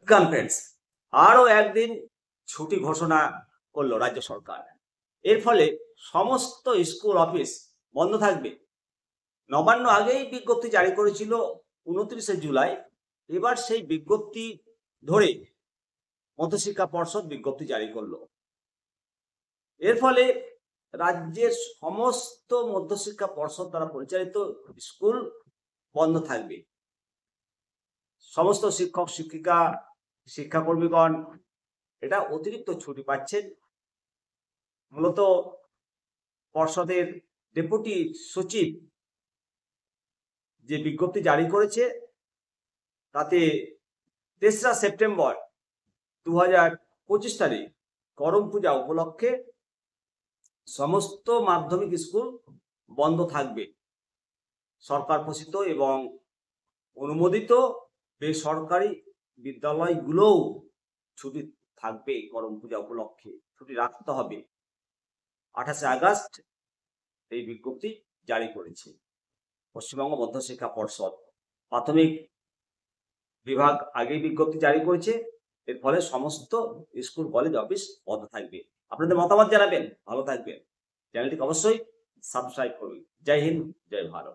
Conference আরো একদিন ছুটি ঘোষণা করলো রাজ্য সরকার। এর ফলে সমস্ত স্কুল অফিস বন্ধ থাকবে। নবান্ন আগেই বিজ্ঞপ্তি জারি করেছিল 29শে জুলাই। এবার সেই বিজ্ঞপ্তি ধরে মধ্যশিক্ষা পর্ষদ বিজ্ঞপ্তি জারি করলো। এর ফলে রাজ্যের সমস্ত মধ্যশিক্ষা পর্ষদ দ্বারা পরিচালিত স্কুল বন্ধ থাকবে। সমস্ত শিক্ষক শিক্ষিকা শিক্ষাকর্মীগণ এটা অতিরিক্ত ছুটি পাচ্ছেন। মূলত পর্ষদের ডেপুটি সচিব যে বিজ্ঞপ্তি জারি করেছে তাতে 3রা সেপ্টেম্বর 2025 তারিখ করম পূজা উপলক্ষে সমস্ত মাধ্যমিক স্কুল বন্ধ থাকবে। সরকার ঘোষিত এবং অনুমোদিত বেসরকারি বিদ্যালয়গুলোও ছুটি থাকবে। করম পূজা উপলক্ষে ছুটি রাখতে হবে। 28শে আগস্ট এই বিজ্ঞপ্তি জারি করেছে পশ্চিমবঙ্গ মধ্যশিক্ষা পর্ষদ। প্রাথমিক বিভাগ আগেই বিজ্ঞপ্তি জারি করেছে। এর ফলে সমস্ত স্কুল কলেজ অফিস বন্ধ থাকবে। আপনাদের মতামত জানাবেন। ভালো থাকবেন। চ্যানেলটিকে অবশ্যই সাবস্ক্রাইব করুন। জয় হিন্দ, জয় ভারত।